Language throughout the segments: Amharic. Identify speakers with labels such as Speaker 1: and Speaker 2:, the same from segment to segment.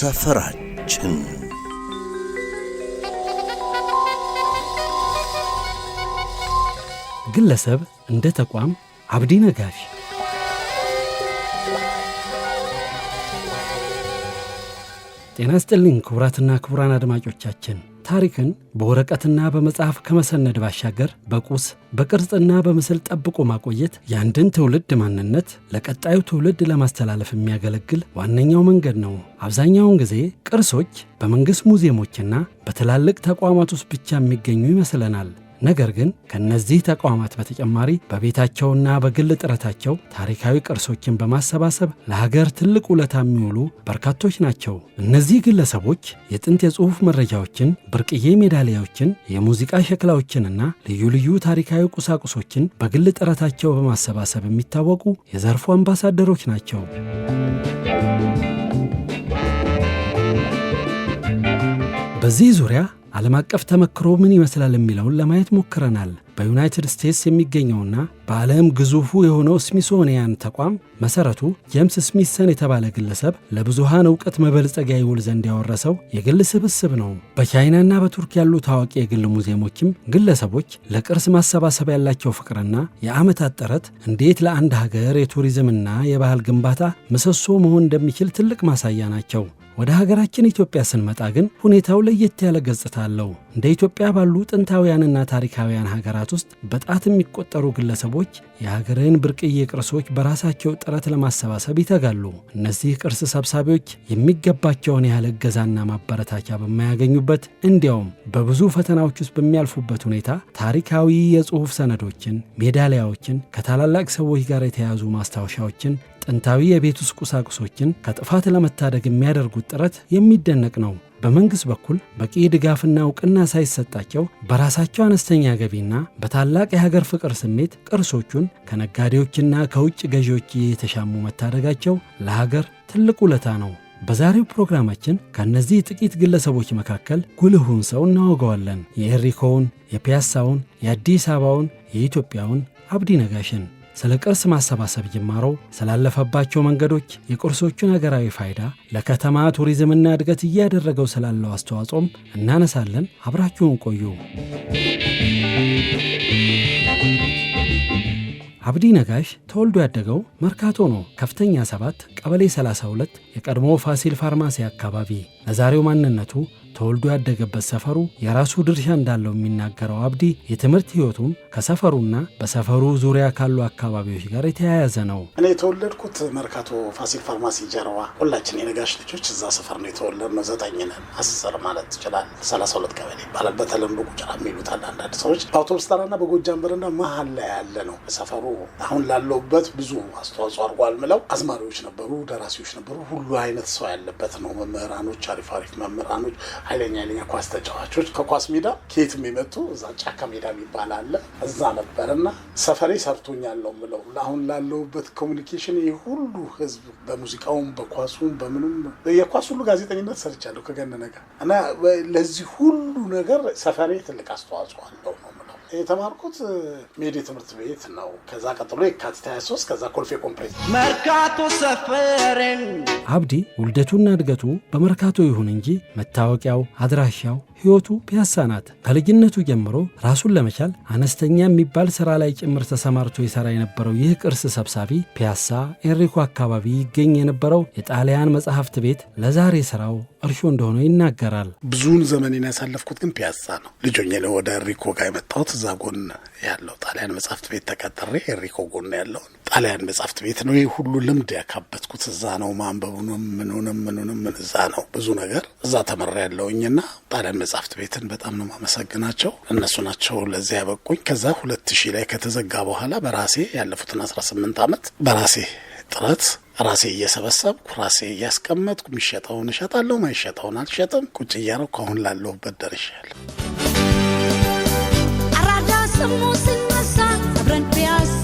Speaker 1: ሰፈራችን
Speaker 2: ግለሰብ እንደ ተቋም አብዲ ነጋሽ ጤና ይስጥልኝ ክቡራትና ክቡራን አድማጮቻችን ታሪክን በወረቀትና በመጽሐፍ ከመሰነድ ባሻገር በቁስ በቅርጽና በምስል ጠብቆ ማቆየት የአንድን ትውልድ ማንነት ለቀጣዩ ትውልድ ለማስተላለፍ የሚያገለግል ዋነኛው መንገድ ነው። አብዛኛውን ጊዜ ቅርሶች በመንግሥት ሙዚየሞችና በትላልቅ ተቋማት ውስጥ ብቻ የሚገኙ ይመስለናል። ነገር ግን ከነዚህ ተቋማት በተጨማሪ በቤታቸውና በግል ጥረታቸው ታሪካዊ ቅርሶችን በማሰባሰብ ለሀገር ትልቅ ውለታ የሚውሉ በርካቶች ናቸው። እነዚህ ግለሰቦች የጥንት የጽሑፍ መረጃዎችን፣ ብርቅዬ ሜዳሊያዎችን፣ የሙዚቃ ሸክላዎችንና ልዩ ልዩ ታሪካዊ ቁሳቁሶችን በግል ጥረታቸው በማሰባሰብ የሚታወቁ የዘርፉ አምባሳደሮች ናቸው። በዚህ ዙሪያ ዓለም አቀፍ ተመክሮ ምን ይመስላል የሚለውን ለማየት ሞክረናል። በዩናይትድ ስቴትስ የሚገኘውና በዓለም ግዙፉ የሆነው ስሚሶኒያን ተቋም መሠረቱ ጄምስ ስሚትሰን የተባለ ግለሰብ ለብዙሃን ዕውቀት መበልጸጊያ ይውል ዘንድ ያወረሰው የግል ስብስብ ነው። በቻይናና በቱርክ ያሉ ታዋቂ የግል ሙዚየሞችም ግለሰቦች ለቅርስ ማሰባሰብ ያላቸው ፍቅርና የዓመታት ጥረት እንዴት ለአንድ ሀገር የቱሪዝምና የባህል ግንባታ ምሰሶ መሆን እንደሚችል ትልቅ ማሳያ ናቸው። ወደ ሀገራችን ኢትዮጵያ ስንመጣ ግን ሁኔታው ለየት ያለ ገጽታ አለው። እንደ ኢትዮጵያ ባሉ ጥንታውያንና ታሪካውያን ሀገራት ውስጥ በጣት የሚቆጠሩ ግለሰቦች የሀገርን ብርቅዬ ቅርሶች በራሳቸው ጥረት ለማሰባሰብ ይተጋሉ። እነዚህ ቅርስ ሰብሳቢዎች የሚገባቸውን ያህል እገዛና ማበረታቻ በማያገኙበት እንዲያውም በብዙ ፈተናዎች ውስጥ በሚያልፉበት ሁኔታ ታሪካዊ የጽሑፍ ሰነዶችን፣ ሜዳሊያዎችን፣ ከታላላቅ ሰዎች ጋር የተያዙ ማስታወሻዎችን፣ ጥንታዊ የቤት ውስጥ ቁሳቁሶችን ከጥፋት ለመታደግ የሚያደርጉት ጥረት የሚደነቅ ነው። በመንግሥት በኩል በቂ ድጋፍና ዕውቅና ሳይሰጣቸው በራሳቸው አነስተኛ ገቢና በታላቅ የሀገር ፍቅር ስሜት ቅርሶቹን ከነጋዴዎችና ከውጭ ገዢዎች የተሻሙ መታደጋቸው ለሀገር ትልቅ ውለታ ነው። በዛሬው ፕሮግራማችን ከእነዚህ ጥቂት ግለሰቦች መካከል ጉልሁን ሰው እናወገዋለን። የኤሪኮውን፣ የፒያሳውን፣ የአዲስ አበባውን፣ የኢትዮጵያውን አብዲ ነጋሽን ስለ ቅርስ ማሰባሰብ ጅማሮ፣ ስላለፈባቸው መንገዶች፣ የቅርሶቹን ሀገራዊ ፋይዳ፣ ለከተማ ቱሪዝምና እድገት እያደረገው ስላለው አስተዋጽኦም እናነሳለን። አብራችሁን ቆዩ። አብዲ ነጋሽ ተወልዶ ያደገው መርካቶ ነው። ከፍተኛ 7 ቀበሌ 32 የቀድሞ ፋሲል ፋርማሲ አካባቢ። ለዛሬው ማንነቱ ተወልዶ ያደገበት ሰፈሩ የራሱ ድርሻ እንዳለው የሚናገረው አብዲ የትምህርት ሕይወቱም ከሰፈሩና በሰፈሩ ዙሪያ ካሉ አካባቢዎች ጋር የተያያዘ ነው።
Speaker 3: እኔ የተወለድኩት መርካቶ ፋሲል ፋርማሲ ጀርባ፣ ሁላችን የነጋሽ ልጆች እዛ ሰፈር ነው የተወለድነው። 9 ነን፣ 10 ማለት ትችላል። 32 ቀበሌ ይባላል። በተለምዶ ቁጭራ የሚሉት አንዳንድ ሰዎች በአውቶቡስ ተራና በጎጃም በረንዳ መሀል ላይ ያለ ነው ሰፈሩ። አሁን ላለውበት ብዙ አስተዋጽኦ አድርጓል ምለው አዝማሪዎች ነበሩ፣ ደራሲዎች ነበሩ፣ ሁሉ አይነት ሰው ያለበት ነው። መምህራኖች፣ አሪፍ መምህራኖች፣ ኃይለኛ ኳስ ተጫዋቾች፣ ከኳስ ሜዳ ከየትም የመጡ እዛ ጫካ ሜዳ የሚባል አለ እዛ ነበርና ሰፈሬ ሰርቶኛል ነው ምለው። አሁን ላለውበት ኮሚኒኬሽን ሁሉ ህዝብ በሙዚቃውም በኳሱም በምንም የኳስ ሁሉ ጋዜጠኝነት ሰርቻለሁ ከገነነ ጋር እና ለዚህ ሁሉ ነገር ሰፈሬ ትልቅ አስተዋጽኦ አለው ነው። የተማርኩት ሜዲ ትምህርት ቤት ነው። ከዛ ቀጥሎ የካቲት 23 ከዛ ኮልፌ ኮምፕሌክስ
Speaker 4: መርካቶ ሰፈረን።
Speaker 2: አብዲ ውልደቱና እድገቱ በመርካቶ ይሁን እንጂ መታወቂያው፣ አድራሻው፣ ሕይወቱ ፒያሳ ናት። ከልጅነቱ ጀምሮ ራሱን ለመቻል አነስተኛ የሚባል ሥራ ላይ ጭምር ተሰማርቶ ይሠራ የነበረው ይህ ቅርስ ሰብሳቢ ፒያሳ ኤሪኮ አካባቢ ይገኝ የነበረው የጣሊያን መጽሐፍት ቤት ለዛሬ ሥራው እርሾ እንደሆነ ይናገራል።
Speaker 3: ብዙውን ዘመኔን ያሳለፍኩት ግን ፒያሳ ነው። ልጆኜ ነው ወደ ኤሪኮ ጋር የመጣሁት። እዛ ጎን ያለው ጣሊያን መጽሐፍት ቤት ተቀጥሬ ኤሪኮ ጎን ያለውን ጣሊያን መጽሐፍት ቤት ነው ይህ ሁሉ ልምድ ያካበትኩት። እዛ ነው ማንበቡንም ምኑንም እዛ ነው ብዙ ነገር እዛ ተመራ ያለውኝና ጣሊያን መጽሐፍት ቤትን በጣም ነው ማመሰግናቸው። እነሱ ናቸው ለዚህ ያበቁኝ። ከዛ 2000 ላይ ከተዘጋ በኋላ በራሴ ያለፉትን 18 ዓመት በራሴ ጥረት ራሴ እየሰበሰብኩ ራሴ እያስቀመጥኩ የሚሸጠውን እሸጣለሁ፣ ማይሸጠውን አልሸጥም። ቁጭ እያረኩ አሁን ላለሁበት ደርሻለሁ።
Speaker 5: አራዳ ስሙ ሲነሳ አብረን ፒያሳ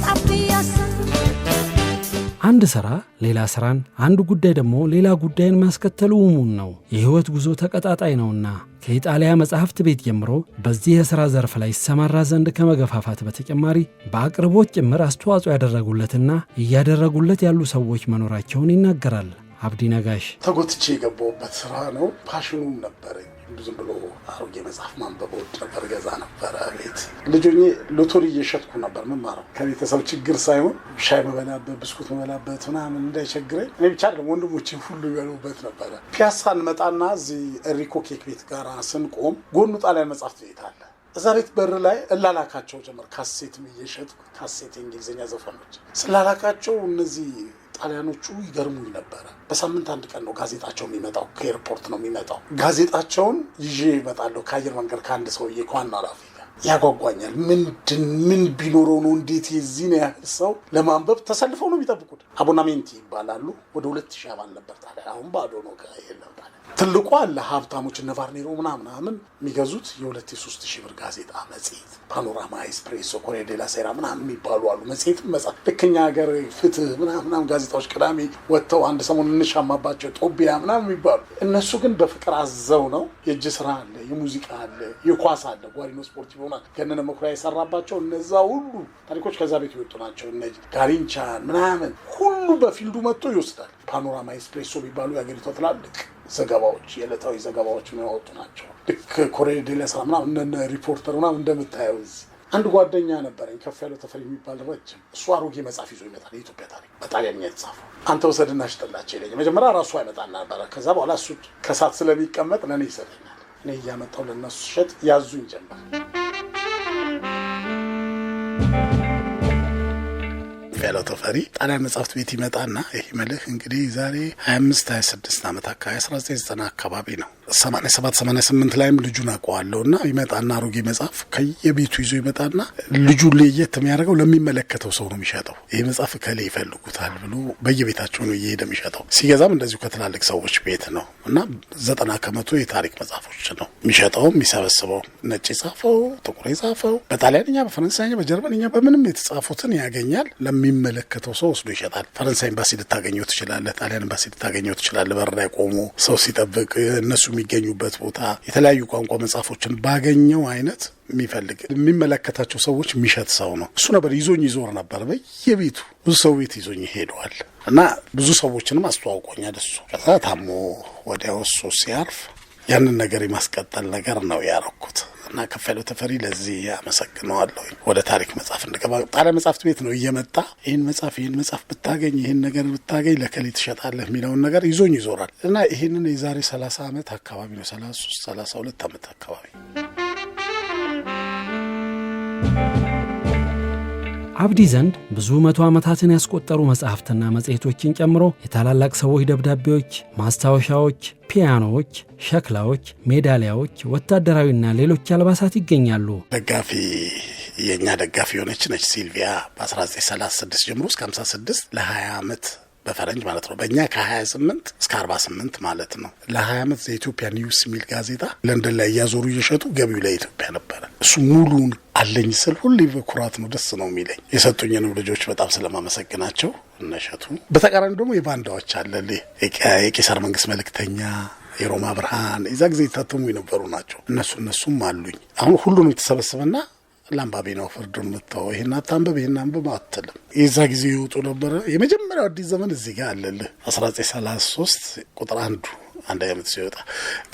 Speaker 2: አንድ ሥራ ሌላ ሥራን፣ አንድ ጉዳይ ደግሞ ሌላ ጉዳይን ማስከተሉ እሙን ነው። የሕይወት ጉዞ ተቀጣጣይ ነውና ከኢጣሊያ መጽሐፍት ቤት ጀምሮ በዚህ የሥራ ዘርፍ ላይ ይሰማራ ዘንድ ከመገፋፋት በተጨማሪ በአቅርቦት ጭምር አስተዋጽኦ ያደረጉለትና እያደረጉለት ያሉ ሰዎች መኖራቸውን ይናገራል። አብዲ ነጋሽ።
Speaker 3: ተጎትቼ የገባሁበት ስራ ነው። ፓሽኑም ነበረኝ። ብዙም ብሎ አሮጌ መጽሐፍ ማንበብ ወድ ነበር፣ ገዛ ነበር። ቤት ልጆኜ ሎተሪ እየሸጥኩ ነበር መማረው። ከቤተሰብ ችግር ሳይሆን ሻይ መበላበት፣ ብስኩት መበላበት ምናምን እንዳይቸግረኝ እኔ ብቻ አይደለም ወንድሞቼ ሁሉ ይበሉበት ነበረ። ፒያሳ እንመጣና እዚህ ኤሪኮ ኬክ ቤት ጋር ስንቆም ጎኑ ጣሊያን መጽሐፍት ቤት አለ። እዛ ቤት በር ላይ እላላካቸው ጀመር። ካሴትም እየሸጥኩ ካሴት የእንግሊዝኛ ዘፈኖች ስላላካቸው እነዚህ ጣሊያኖቹ ይገርሙኝ ነበረ። በሳምንት አንድ ቀን ነው ጋዜጣቸው የሚመጣው፣ ከኤርፖርት ነው የሚመጣው። ጋዜጣቸውን ይዤ እመጣለሁ ከአየር መንገድ ከአንድ ሰውዬ ከዋና ኃላፊ ጋር። ያጓጓኛል። ምን ቢኖረው ነው እንዴት የዚህን ያህል ሰው ለማንበብ ተሰልፈው ነው የሚጠብቁት? አቦናሜንቲ ይባላሉ። ወደ 2000 አባል ነበር ጣሊያን። አሁን ባዶ ነው የለም ጣሊያን። ትልቁ አለ ሀብታሞች እነ ቫርኔሮ ምናምን የሚገዙት የ2,000-3,000 ብር ጋዜጣ መጽሔት፣ ፓኖራማ፣ ኤስፕሬሶ፣ ኮሬ ዴላ ሴራ ምናምን የሚባሉ አሉ። መጽሔትም መጽሐፍ ልክኛ ሀገር ፍትህ ምናምን ጋዜጣዎች ቅዳሜ ወጥተው አንድ ሰሞን እንሻማባቸው ጦቢያ ምናምን የሚባሉ እነሱ ግን በፍቅር አዘው ነው። የእጅ ስራ አለ፣ የሙዚቃ አለ፣ የኳስ አለ። ጓሪኖ ስፖርት ይሆናል ገነነ መኩሪያ የሰራባቸው እነዛ ሁሉ ታሪኮች ከዛ ቤት ይወጡ ናቸው። እነ ጋሪንቻን ምናምን ሁሉ በፊልዱ መጥቶ ይወስዳል። ፓኖራማ፣ ኤስፕሬሶ የሚባሉ የሀገሪቷ ትላልቅ ዘገባዎች የዕለታዊ ዘገባዎች የሚያወጡ ናቸው። ልክ ኮሬ ዴላ ሴራ ምናምን እነ ሪፖርተር ምናምን እንደምታየው። አንድ ጓደኛ ነበረኝ ከፍ ያለው ተፈሪ የሚባል ረጅም፣ እሱ አሮጌ መጽሐፍ ይዞ ይመጣል። የኢትዮጵያ ታሪክ በጣሊያንኛ የተጻፈው አንተ ወሰድና ሽጥላቸው ይለኛል። መጀመሪያ ራሱ አይመጣና ነበረ። ከዛ በኋላ እሱ ከሳት ስለሚቀመጥ ለእኔ ይሰጠኛል። እኔ እያመጣው ለእነሱ ሸጥ ያዙኝ ጀመር። ያለው ተፈሪ ጣሊያን መጽሐፍት ቤት ይመጣና ይሄ መልህ እንግዲህ ዛሬ 25-26 ዓመት አካባቢ 1990 አካባቢ ነው። 87-88 ላይም ልጁን አውቀዋለሁና ይመጣና አሮጌ መጽሐፍ ከየቤቱ ይዞ ይመጣና ልጁን ለየት የሚያደርገው ለሚመለከተው ሰው ነው የሚሸጠው። ይሄ መጽሐፍ ከሌ ይፈልጉታል ብሎ በየቤታቸው ነው እየሄደ የሚሸጠው። ሲገዛም እንደዚሁ ከትላልቅ ሰዎች ቤት ነው እና 90% የታሪክ መጽሐፎች ነው የሚሸጠው የሚሰበስበው። ነጭ የጻፈው፣ ጥቁር የጻፈው፣ በጣሊያንኛ፣ በፈረንሳይኛ፣ በጀርመንኛ በምንም የተጻፉትን ያገኛል። ለሚመለከተው ሰው ወስዶ ይሸጣል። ፈረንሳይ ኤምባሲ ልታገኘው ትችላለህ። ጣሊያን ኤምባሲ ልታገኘው ትችላለህ። በር ላይ ቆሞ ሰው ሲጠብቅ እነሱ የሚገኙበት ቦታ የተለያዩ ቋንቋ መጽሐፎችን ባገኘው አይነት የሚፈልግ የሚመለከታቸው ሰዎች የሚሸጥ ሰው ነው። እሱ ነበር ይዞኝ ይዞር ነበር በየቤቱ። ብዙ ሰው ቤት ይዞኝ ሄደዋል እና ብዙ ሰዎችንም አስተዋውቆኛል። እሱ ከዛ ታሞ ወዲያው እሱ ሲያርፍ ያንን ነገር የማስቀጠል ነገር ነው ያረኩት እና ከፍ ያለው ተፈሪ ለዚህ አመሰግነዋለሁ። ወደ ታሪክ መጽሐፍ እንደገባ ጣሊያን መጽሐፍት ቤት ነው እየመጣ ይህን መጽሐፍ ብታገኝ ይህን ነገር ብታገኝ ለከሌ ትሸጣለህ የሚለውን ነገር ይዞኝ ይዞራል እና ይህንን የዛሬ 30 ዓመት አካባቢ ነው 33-32 ዓመት አካባቢ
Speaker 2: አብዲ ዘንድ ብዙ መቶ ዓመታትን ያስቆጠሩ መጽሐፍትና መጽሔቶችን ጨምሮ የታላላቅ ሰዎች ደብዳቤዎች፣ ማስታወሻዎች፣ ፒያኖዎች፣ ሸክላዎች፣ ሜዳሊያዎች፣ ወታደራዊና ሌሎች አልባሳት ይገኛሉ።
Speaker 3: የእኛ ደጋፊ የሆነች ነች ሲልቪያ በ1936 ጀምሮ እስከ 56 ለ20 ዓመት በፈረንጅ ማለት ነው። በእኛ ከ28 እስከ 48 ማለት ነው። ለ20 ዓመት ዘኢትዮጵያ ኒውስ የሚል ጋዜጣ ለንደን ላይ እያዞሩ እየሸጡ ገቢው ለኢትዮጵያ ነበረ። እሱ ሙሉን አለኝ ስል ሁሌ በኩራት ነው፣ ደስ ነው የሚለኝ። የሰጡኝንም ልጆች በጣም ስለማመሰግናቸው እነሸቱ። በተቃራኒ ደግሞ የባንዳዎች አለ የቄሳር መንግስት መልእክተኛ፣ የሮማ ብርሃን የዛ ጊዜ የታተሙ የነበሩ ናቸው። እነሱም አሉኝ። አሁን ሁሉንም የተሰበሰበና ላምባቤ ነው ፍርዱን መጣው። ይሄን አታንበብ ይሄን አንበብ አትልም። የዛ ጊዜ ይወጡ ነበር። የመጀመሪያው አዲስ ዘመን እዚህ ጋር አለልህ 1933 ቁጥር 1 ዓመት ሲወጣ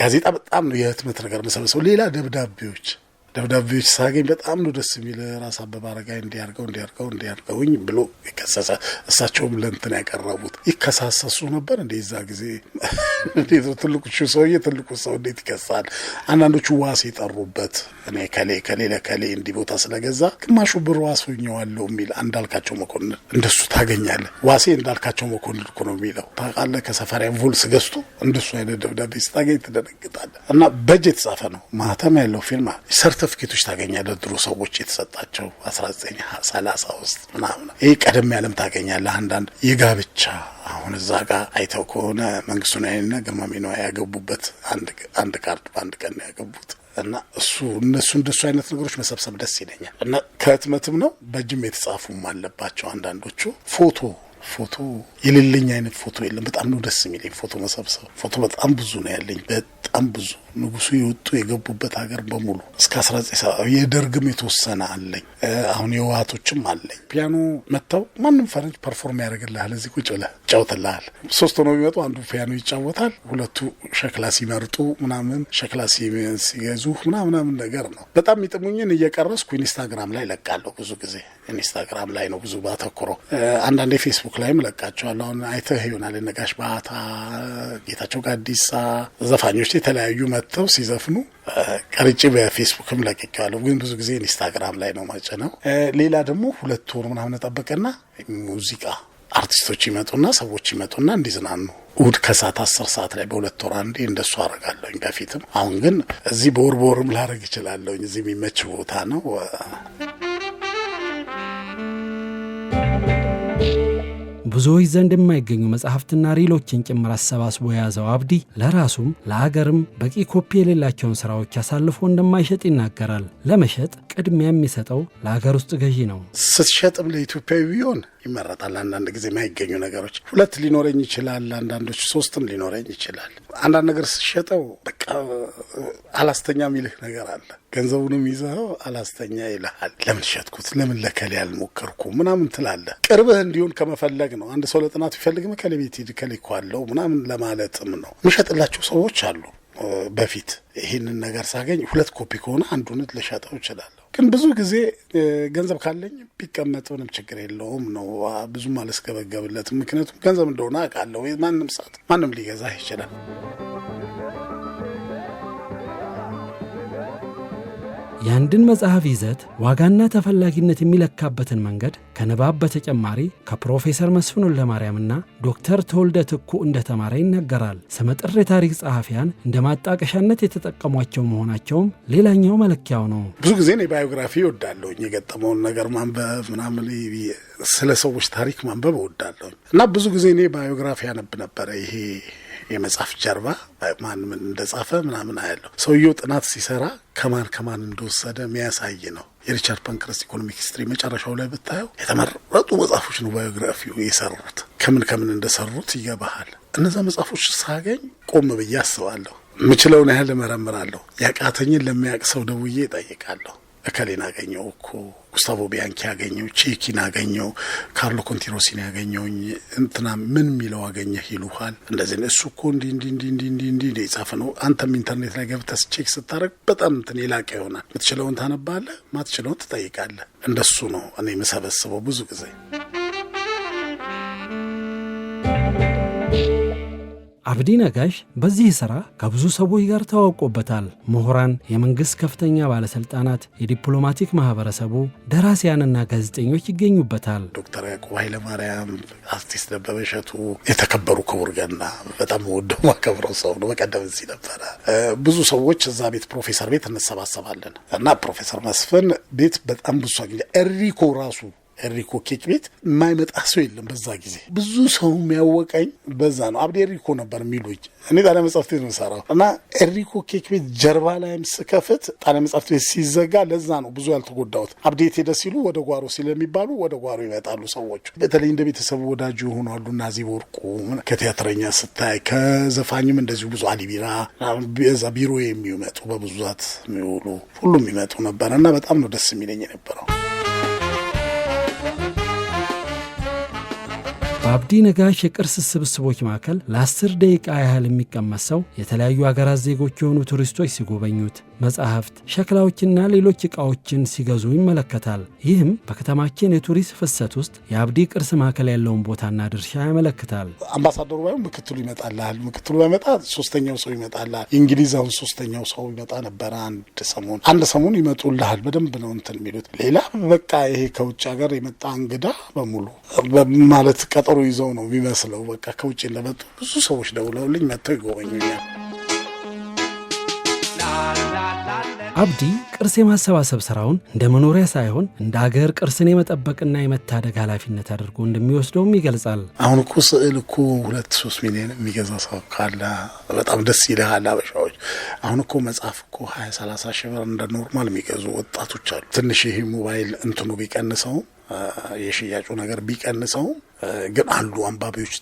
Speaker 3: ጋዜጣ በጣም ነው የህትመት ነገር መሰበሰው። ሌላ ደብዳቤዎች ሳገኝ በጣም ነው ደስ የሚል። ራስ አበበ አረጋይ እንዲያርገውኝ ብሎ ይከሰሰ። እሳቸውም ለእንትን ያቀረቡት ይከሳሰሱ ነበር። እንደዛ ጊዜ እንዴት ትልቁ ሰው እንዴት ይከሳል? አንዳንዶቹ ዋስ የጠሩበት እኔ ከሌ እንዲህ ቦታ ስለገዛ ግማሹ ብር ዋስ ሆኜዋለሁ የሚል እንዳልካቸው መኮንን እንደሱ ታገኛለህ። ዋሴ እንዳልካቸው መኮንን እኮ ነው የሚለው ታውቃለህ። ከሰፈሪያ ቮልስ ገዝቶ እንደሱ አይነት ደብዳቤ ስታገኝ ትደነግጣለህ። እና በእጅ የተጻፈ ነው ማህተም ያለው ፊልም ሰርቲፊኬቶች ታገኛለህ። ድሮ ሰዎች የተሰጣቸው 1930 ውስጥ ምናምን ይሄ ቀደም ያለም ታገኛለህ። አንዳንድ የጋብቻ አሁን እዛ ጋር አይተው ከሆነ መንግስቱ ነይና ግርማሜ ነው ያገቡበት አንድ ካርድ በአንድ ቀን ነው ያገቡት። እና እነሱ እንደሱ አይነት ነገሮች መሰብሰብ ደስ ይለኛል። እና ከህትመትም ነው በእጅም የተጻፉም አለባቸው። አንዳንዶቹ ፎቶ ፎቶ የሌለኝ አይነት ፎቶ የለም። በጣም ነው ደስ የሚለኝ ፎቶ መሰብሰብ። ፎቶ በጣም ብዙ ነው ያለኝ፣ በጣም ብዙ። ንጉሱ የወጡ የገቡበት ሀገር በሙሉ እስከ 1970 የደርግም የተወሰነ አለኝ። አሁን የዋሃቶችም አለኝ። ፒያኖ መጥተው ማንም ፈረንጅ ፐርፎርም ያደርግልሃል። እዚህ ቁጭ ብለህ ይጫወትልሃል። 3 ነው የሚመጡ፣ አንዱ ፒያኖ ይጫወታል፣ 2 ሸክላ ሲመርጡ ምናምን ሸክላ ሲገዙ ምናምን ነገር ነው። በጣም የሚጥሙኝን እየቀረስኩ ኢንስታግራም ላይ ለቃለሁ። ብዙ ጊዜ ኢንስታግራም ላይ ነው ብዙ ባተኩረው። አንዳንዴ ፌስቡክ ላይም ለቃቸዋለሁ። አሁን አይተህ ይሆናል ነጋሽ ባህታ፣ ጌታቸው ጋዲሳ ዘፋኞች የተለያዩ መጥተው ሲዘፍኑ ቀርጬ በፌስቡክም ለቅቄዋለሁ። ግን ብዙ ጊዜ ኢንስታግራም ላይ ነው ማጨነው። ሌላ ደግሞ 2 ወር ምናምን ጠበቀና ሙዚቃ አርቲስቶች ይመጡና ሰዎች ይመጡና እንዲዝናኑ እሑድ ከሰዓት 10 ሰዓት ላይ በ2 ወር አንዴ እንደሱ አደርጋለሁኝ በፊትም። አሁን ግን እዚህ በወርም ላደርግ እችላለሁኝ። እዚህ የሚመች ቦታ ነው።
Speaker 2: ብዙዎች ዘንድ የማይገኙ መጽሐፍትና ሪሎችን ጭምር አሰባስቦ የያዘው አብዲ ለራሱም ለሀገርም በቂ ኮፒ የሌላቸውን ስራዎች አሳልፎ እንደማይሸጥ ይናገራል። ለመሸጥ ቅድሚያ የሚሰጠው ለሀገር ውስጥ ገዢ ነው።
Speaker 3: ስትሸጥም ለኢትዮጵያዊ ቢሆን ይመረጣል። አንዳንድ ጊዜ የማይገኙ ነገሮች 2 ሊኖረኝ ይችላል፣ አንዳንዶች 3ም ሊኖረኝ ይችላል። አንዳንድ ነገር ስትሸጠው በቃ አላስተኛ የሚልህ ነገር አለ። ገንዘቡንም ይዘው አላስተኛ ይልሃል። ለምን ሸጥኩት፣ ለምን ለከሌ ያልሞከርኩ ምናምን ትላለህ። ቅርብህ እንዲሆን ከመፈለግ ነው። አንድ ሰው ለጥናት ቢፈልግ ከሌ ቤት ሂድ ከሌ እኮ አለው ምናምን ለማለትም ነው። የሚሸጥላቸው ሰዎች አሉ። በፊት ይህንን ነገር ሳገኝ 2 ኮፒ ከሆነ አንዱን ልሸጠው እችላለሁ። ግን ብዙ ጊዜ ገንዘብ ካለኝ ቢቀመጥ ምንም ችግር የለውም ነው። ብዙም አልስገበገብለትም። ምክንያቱም ገንዘብ እንደሆነ አውቃለሁ። ማንም ሰዓት ማንም ሊገዛህ ይችላል።
Speaker 2: የአንድን መጽሐፍ ይዘት ዋጋና ተፈላጊነት የሚለካበትን መንገድ ከንባብ በተጨማሪ ከፕሮፌሰር መስፍን ወልደማርያምና ዶክተር ተወልደ ትኩ እንደተማረ ይናገራል። ስመጥር የታሪክ ጸሐፊያን እንደ ማጣቀሻነት የተጠቀሟቸው መሆናቸውም ሌላኛው መለኪያው ነው።
Speaker 3: ብዙ ጊዜ እኔ ባዮግራፊ እወዳለሁኝ። የገጠመውን ነገር ማንበብ ምናምን፣ ስለ ሰዎች ታሪክ ማንበብ እወዳለሁኝ እና ብዙ ጊዜ እኔ ባዮግራፊ ያነብ ነበረ። ይሄ የመጽሐፍ ጀርባ ማን ምን እንደጻፈ ምናምን አያለሁ። ሰውየው ጥናት ሲሰራ ከማን እንደወሰደ የሚያሳይ ነው። የሪቻርድ ፓንክረስት ኢኮኖሚክ ሂስትሪ መጨረሻው ላይ ብታየው የተመረጡ መጽሐፎች ነው ባዮግራፊው የሰሩት። ከምን እንደሰሩት ይገባሃል። እነዛ መጽሐፎች ሳገኝ ቆም ብዬ አስባለሁ። የምችለውን ያህል እመረምራለሁ። ያቃተኝን ለሚያውቅ ሰው ደውዬ እጠይቃለሁ። እከሌን አገኘው እኮ ጉስታቮ ቢያንኪ ያገኘው፣ ቼኪን አገኘው፣ ካርሎ ኮንቲሮሲን ያገኘውኝ እንትና ምን ሚለው አገኘህ ይሉሃል። እንደዚህ እሱ እኮ እንዲህ የጻፈ ነው። አንተም ኢንተርኔት ላይ ገብተህ ቼክ ስታደርግ በጣም እንትን የላቀ ይሆናል። የምትችለውን ታነባለህ፣ ማትችለውን ትጠይቃለህ። እንደሱ ነው እኔ የምሰበስበው ብዙ ጊዜ።
Speaker 2: አብዲ ነጋሽ በዚህ ሥራ ከብዙ ሰዎች ጋር ተዋውቆበታል። ምሁራን፣ የመንግሥት ከፍተኛ ባለሥልጣናት፣ የዲፕሎማቲክ ማኅበረሰቡ፣ ደራሲያንና ጋዜጠኞች ይገኙበታል።
Speaker 3: ዶክተር ያዕቆብ ኃይለማርያም፣ አርቲስት ደበበ እሸቱ፣ የተከበሩ ክቡር ገና በጣም ወደው ማከብረው ሰው ነው። በቀደም እዚህ ነበረ። ብዙ ሰዎች እዛ ቤት ፕሮፌሰር ቤት እንሰባሰባለን እና ፕሮፌሰር መስፍን ቤት በጣም ብዙ አግኘ ኤሪኮ ራሱ ኤሪኮ ኬክ ቤት የማይመጣ ሰው የለም። በዛ ጊዜ ብዙ ሰው የሚያወቀኝ በዛ ነው። አብዲ ኤሪኮ ነበር የሚሉኝ። እኔ ጣሊያን መጽሐፍት ቤት ነው የምሰራው እና ኤሪኮ ኬክ ቤት ጀርባ ላይም ስከፍት ጣሊያን መጽሐፍት ቤት ሲዘጋ ለዛ ነው ብዙ ያልተጎዳሁት። አብዴት ሄደ ሲሉ ወደ ጓሮ ስለሚባሉ ወደ ጓሮ ይመጣሉ ሰዎች። በተለይ እንደ ቤተሰቡ ወዳጁ ይሆናሉ። ናዚ ወርቁ ከቲያትረኛ ስታይ፣ ከዘፋኝም እንደዚሁ ብዙ አሊቢራ በዛ ቢሮ የሚመጡ በብዛት የሚውሉ ሁሉም ይመጡ ነበር እና በጣም ነው ደስ የሚለኝ የነበረው።
Speaker 2: በአብዲ ነጋሽ የቅርስ ስብስቦች መካከል ለ10 ደቂቃ ያህል የሚቀመጥ ሰው የተለያዩ አገራት ዜጎች የሆኑ ቱሪስቶች ሲጎበኙት መጻሕፍት፣ ሸክላዎችና ሌሎች ዕቃዎችን ሲገዙ ይመለከታል። ይህም በከተማችን የቱሪስት ፍሰት ውስጥ የአብዲ ቅርስ ማዕከል ያለውን ቦታና ድርሻ ያመለክታል።
Speaker 3: አምባሳደሩ ባይሆን ምክትሉ ይመጣልሃል። ምክትሉ ባይመጣ 3ኛው ሰው ይመጣልሃል። የእንግሊዝ አሁን 3ኛው ሰው ይመጣ ነበረ። አንድ ሰሞን ይመጡልሃል። በደንብ ነው እንትን የሚሉት። ሌላ በቃ ይሄ ከውጭ ሀገር የመጣ እንግዳ በሙሉ ማለት ቀጠሮ ይዘው ነው የሚመስለው። በቃ ከውጭ ለመጡ ብዙ ሰዎች ደውለውልኝ መጥተው ይጎበኙኛል።
Speaker 2: አብዲ ቅርስ የማሰባሰብ ሥራውን እንደ መኖሪያ ሳይሆን እንደ አገር ቅርስን የመጠበቅና የመታደግ ኃላፊነት አድርጎ እንደሚወስደውም ይገልጻል።
Speaker 3: አሁን እኮ ስዕል እኮ 2-3 ሚሊዮን የሚገዛ ሰው ካለ በጣም ደስ ይልሃል። አበሻዎች አሁን እኮ መጽሐፍ እኮ 20-30 ሺህ ብር እንደ ኖርማል የሚገዙ ወጣቶች አሉ። ትንሽ ይሄ ሞባይል እንትኑ ቢቀንሰው የሽያጩ ነገር ቢቀንሰው ግን አሉ አንባቢዎች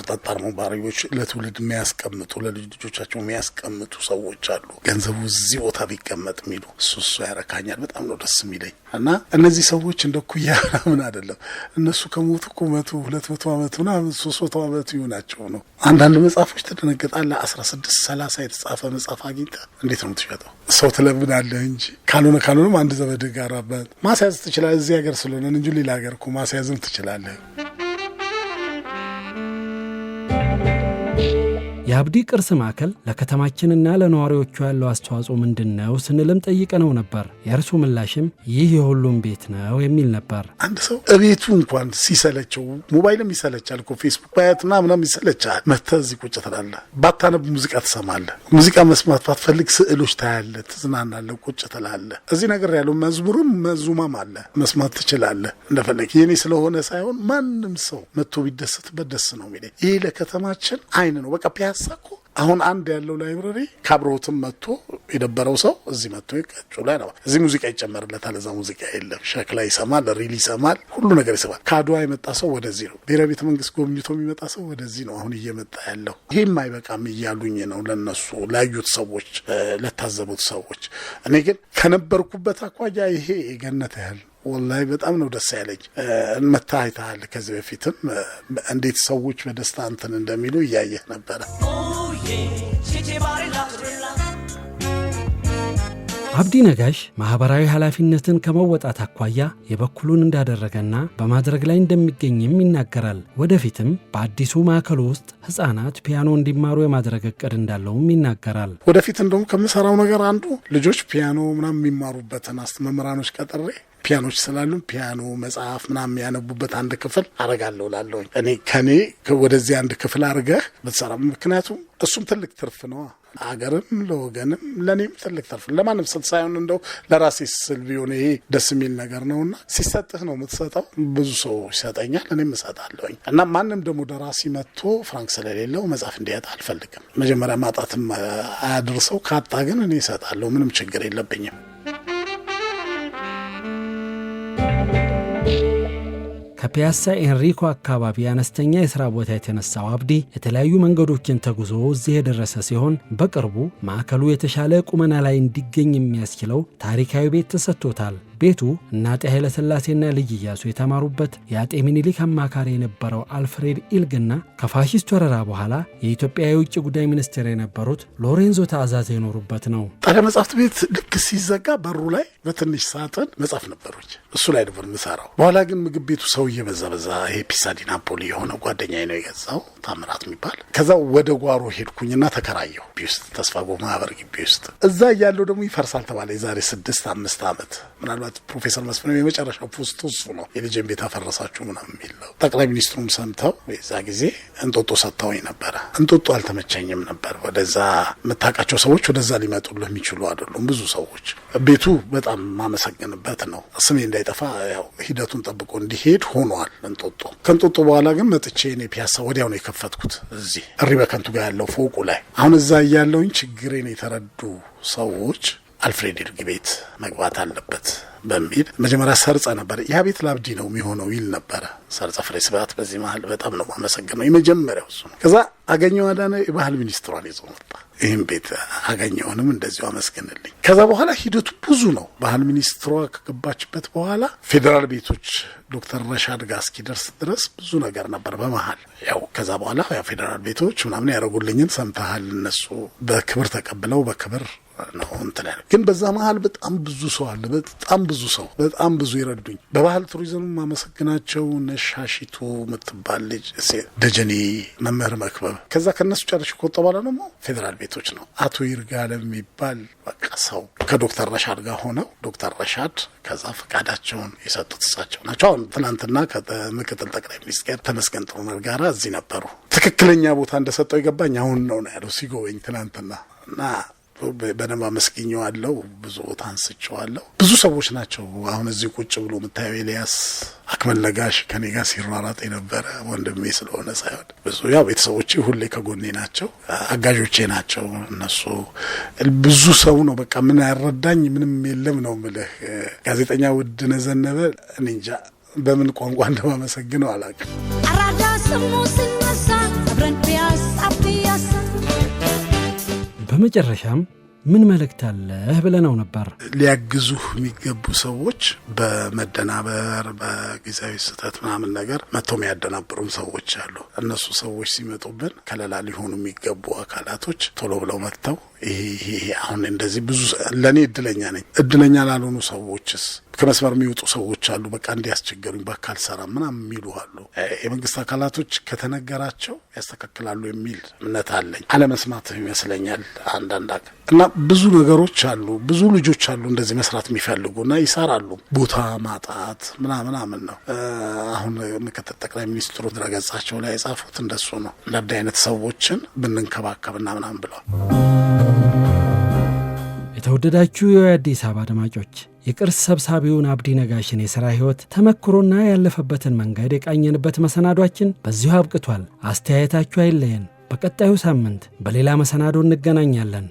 Speaker 3: ጠጣር ሙባሪዎች ለትውልድ የሚያስቀምጡ ለልጅ ልጆቻቸው የሚያስቀምጡ ሰዎች አሉ። ገንዘቡ እዚህ ቦታ ቢቀመጥ የሚሉ እሱ ያረካኛል። በጣም ነው ደስ የሚለኝ። እና እነዚህ ሰዎች እንደ ኩያ ምን አይደለም እነሱ ከሞቱ እኮ 100 200 ዓመት ምናምን 300 ዓመት ይሆናቸው ነው። አንዳንድ መጽሐፎች ተደነገጣለህ። 16 30 የተጻፈ መጽሐፍ አግኝተህ እንዴት ነው የምትሸጠው? ሰው ትለምናለህ እንጂ ካልሆነም አንድ ዘመድ ጋር ማስያዝ ትችላለህ። እዚህ ሀገር ስለሆነ እንጂ ሌላ ሀገር እኮ ማስያዝም ትችላለህ።
Speaker 2: የአብዲ ቅርስ ማዕከል ለከተማችንና ለነዋሪዎቹ ያለው አስተዋጽኦ ምንድነው ስንልም ጠይቀነው ነበር። የእርሱ ምላሽም ይህ የሁሉም ቤት ነው የሚል ነበር።
Speaker 3: አንድ ሰው እቤቱ እንኳን ሲሰለቸው ሞባይልም ይሰለቻል እኮ ፌስቡክ ባያትና ምናምን ይሰለቻል። መተህ እዚህ ቁጭ ትላለህ። ባታነብ ሙዚቃ ትሰማለህ። ሙዚቃ መስማት ባትፈልግ ስዕሎች ታያለህ፣ ትዝናናለህ፣ ቁጭ ትላለህ። እዚህ ነገር ያለው መዝሙርም መዙማም አለ፣ መስማት ትችላለህ እንደፈለግ። የኔ ስለሆነ ሳይሆን ማንም ሰው መጥቶ ቢደሰትበት ደስ ነው የሚለኝ። ይሄ ለከተማችን አይን ነው። በቃ ፒያሳ እኮ አሁን አንድ ያለው ላይብረሪ ካብሮትም መጥቶ የደበረው ሰው እዚህ መጥቶ ይቀጩ ላይ ነው። እዚህ ሙዚቃ ይጨመርለታል። እዛ ሙዚቃ የለም። ሸክላ ይሰማል፣ ሪል ይሰማል፣ ሁሉ ነገር ይሰማል። ከአድዋ የመጣ ሰው ወደዚህ ነው። ብሔራዊ ቤተ መንግስት ጎብኝቶ የሚመጣ ሰው ወደዚህ ነው አሁን እየመጣ ያለው። ይህም አይበቃም እያሉኝ ነው ለነሱ ላዩት ሰዎች፣ ለታዘቡት ሰዎች። እኔ ግን ከነበርኩበት አኳያ ይሄ የገነት ያህል ወላሂ በጣም ነው ደስ ያለኝ። መታይታል ከዚህ በፊትም እንዴት ሰዎች በደስታ እንትን እንደሚሉ እያየህ ነበረ።
Speaker 2: አብዲ ነጋሽ ማህበራዊ ኃላፊነትን ከመወጣት አኳያ የበኩሉን እንዳደረገና በማድረግ ላይ እንደሚገኝም ይናገራል። ወደፊትም በአዲሱ ማዕከሉ ውስጥ ህፃናት ፒያኖ እንዲማሩ የማድረግ እቅድ እንዳለውም ይናገራል።
Speaker 3: ወደፊት እንደውም ከምሰራው ነገር አንዱ ልጆች ፒያኖ ምናምን የሚማሩበትን መምህራኖች ቀጥሬ ፒያኖች ስላሉ ፒያኖ መጽሐፍ ምናምን ያነቡበት አንድ ክፍል አረጋለሁ ላለሁኝ እኔ ከኔ ወደዚህ አንድ ክፍል አርገህ ብትሰራ። ምክንያቱም እሱም ትልቅ ትርፍ ነው። አገርም ለወገንም ለኔም ትልቅ ትርፍ። ለማንም ስል ሳይሆን እንደው ለራሴ ስል ቢሆን ይሄ ደስ የሚል ነገር ነውና ሲሰጥህ ነው የምትሰጠው። ብዙ ሰው ይሰጠኛል፣ እኔም እሰጣለሁኝ። እና ማንም ደግሞ ደራሲ መጥቶ ፍራንክ ስለሌለው መጽሐፍ እንዲያጣ አልፈልግም። መጀመሪያ ማጣትም አያድርሰው። ካጣ ግን እኔ እሰጣለሁ። ምንም ችግር የለብኝም።
Speaker 2: ከፒያሳ ኤንሪኮ አካባቢ አነስተኛ የሥራ ቦታ የተነሳው አብዲ የተለያዩ መንገዶችን ተጉዞ እዚህ የደረሰ ሲሆን በቅርቡ ማዕከሉ የተሻለ ቁመና ላይ እንዲገኝ የሚያስችለው ታሪካዊ ቤት ተሰጥቶታል። ቤቱ እነ አጤ ኃይለ ሥላሴና ልጅ ኢያሱ የተማሩበት፣ የአጤ ሚኒሊክ አማካሪ የነበረው አልፍሬድ ኢልግና ከፋሺስት ወረራ በኋላ የኢትዮጵያ የውጭ ጉዳይ ሚኒስትር የነበሩት ሎሬንዞ ታዕዛዝ የኖሩበት ነው።
Speaker 3: ጣሊያ መጽሐፍት ቤት ልክ ሲዘጋ በሩ ላይ በትንሽ ሳጥን መጽሐፍ ነበሮች። እሱ ላይ ነበር የምሰራው። በኋላ ግን ምግብ ቤቱ ሰው እየበዛ ይሄ ፒሳ ዲ ናፖሊ የሆነ ጓደኛዬ ነው የገዛው፣ ታምራት የሚባል። ከዛ ወደ ጓሮ ሄድኩኝና ተከራየሁ ግቢ ውስጥ፣ ተስፋ ማህበር ግቢ ውስጥ። እዛ እያለው ደግሞ ይፈርሳል ተባለ። የዛሬ 6-5 ዓመት ምናልባት ፕሮፌሰር መስፍን የመጨረሻው ፖስቱ እሱ ነው። የልጄን ቤት አፈረሳችሁ ምናምን የሚለው ጠቅላይ ሚኒስትሩም ሰምተው የዛ ጊዜ እንጦጦ ሰጥተውኝ ነበረ። እንጦጦ አልተመቸኝም ነበር። ወደዛ የምታውቃቸው ሰዎች ወደዛ ሊመጡልህ የሚችሉ አይደሉም ብዙ ሰዎች። ቤቱ በጣም ማመሰግንበት ነው። ስሜ እንዳይጠፋ ያው ሂደቱን ጠብቆ እንዲሄድ ሆኗል እንጦጦ። ከእንጦጦ በኋላ ግን መጥቼ እኔ ፒያሳ ወዲያው ነው የከፈትኩት እዚህ እሪ በከንቱ ጋር ያለው ፎቁ ላይ። አሁን እዛ እያለውኝ ችግሬን የተረዱ ሰዎች አልፍሬድ ኢልግ ቤት መግባት አለበት በሚል መጀመሪያ ሰርጸ ነበር። ያ ቤት ለአብዲ ነው የሚሆነው ይል ነበረ ሰርጸ ፍሬ ስብሐት። በዚህ መሀል በጣም ነው ማመሰግነው። የመጀመሪያው እሱ ነው። ከዛ አገኘው አዳነ የባህል ሚኒስትሯን ይዞ መጣ። ይህም ቤት አገኘውንም እንደዚሁ አመስግንልኝ። ከዛ በኋላ ሂደቱ ብዙ ነው። ባህል ሚኒስትሯ ከገባችበት በኋላ ፌዴራል ቤቶች ዶክተር ረሻድ ጋር እስኪደርስ ድረስ ብዙ ነገር ነበር በመሀል። ያው ከዛ በኋላ ያው ፌዴራል ቤቶች ምናምን ያደረጉልኝን ሰምተሃል። እነሱ በክብር ተቀብለው በክብር ነው እንትን ያለው። ግን በዛ መሀል በጣም ብዙ ሰው አለ። በጣም ብዙ ይረዱኝ። በባህል ቱሪዝም ማመሰግናቸው ነሻሽቱ የምትባል ልጅ፣ ደጀኔ መምህር መክበብ። ከዛ ከነሱ ጨርሼ ከወጣ በኋላ ደግሞ ፌዴራል ቤቶች ነው አቶ ይርጋለም የሚባል በቃ ሰው ከዶክተር ረሻድ ጋር ሆነው ዶክተር ረሻድ ከዛ ፈቃዳቸውን የሰጡት እሳቸው ናቸው። አሁን ትናንትና ከምክትል ጠቅላይ ሚኒስትር ተመስገን ጥሩነህ ጋር እዚህ ነበሩ። ትክክለኛ ቦታ እንደሰጠው የገባኝ አሁን ነው ያለው ሲጎበኝ ትናንትና። እና በደንብ አመስግኘዋለሁ። ብዙ ቦታ አንስቼዋለሁ። ብዙ ሰዎች ናቸው አሁን እዚህ ቁጭ ብሎ የምታየው። ኤልያስ አክመል ነጋሽ ከኔ ጋር ሲሯራጥ የነበረ ወንድሜ ስለሆነ ሳይሆን ብዙ ያው ቤተሰቦቼ ሁሌ ከጎኔ ናቸው፣ አጋዦቼ ናቸው። እነሱ ብዙ ሰው ነው በቃ ምን ያረዳኝ ምንም የለም ነው የምልህ። ጋዜጠኛ ውድነህ ዘነበ እኔ እንጃ በምን ቋንቋ እንደማመሰግነው አላውቅም።
Speaker 5: አራዳ ስሙ ሲነሳ አብረን ፒያሳ
Speaker 2: በመጨረሻም ምን መልእክት አለህ ብለናው ነበር።
Speaker 3: ሊያግዙህ የሚገቡ ሰዎች በመደናበር በጊዜያዊ ስህተት ምናምን ነገር መተው ያደናብሩም ሰዎች አሉ። እነሱ ሰዎች ሲመጡብን ከለላ ሊሆኑ የሚገቡ አካላቶች ቶሎ ብለው መጥተው ይሄ አሁን እንደዚህ ብዙ ለኔ እድለኛ ላልሆኑ ሰዎችስ ከመስመር የሚወጡ ሰዎች አሉ። በቃ እንዲያስቸገሩኝ በአካል ሰራ ምናምን የሚሉ አሉ። የመንግስት አካላቶች ከተነገራቸው ያስተካክላሉ የሚል እምነት አለኝ። አለመስማት ይመስለኛል አንዳንድ እና ብዙ ነገሮች አሉ። ብዙ ልጆች አሉ እንደዚህ መስራት የሚፈልጉና ይሰራሉ። ቦታ ማጣት ምናምን ነው። አሁን ምክትል ጠቅላይ ሚኒስትሩ ድረገጻቸው ላይ የጻፉት እንደሱ ነው። እንደዚህ አይነት ሰዎችን ብንንከባከብና ምናምን ብለዋል።
Speaker 2: የተወደዳችሁ የአዲስ አበባ አድማጮች የቅርስ ሰብሳቢውን አብዲ ነጋሽን የሥራ ሕይወት ተመክሮና ያለፈበትን መንገድ የቃኘንበት መሰናዷችን በዚሁ አብቅቷል። አስተያየታችሁ አይለየን። በቀጣዩ ሳምንት በሌላ መሰናዶ እንገናኛለን።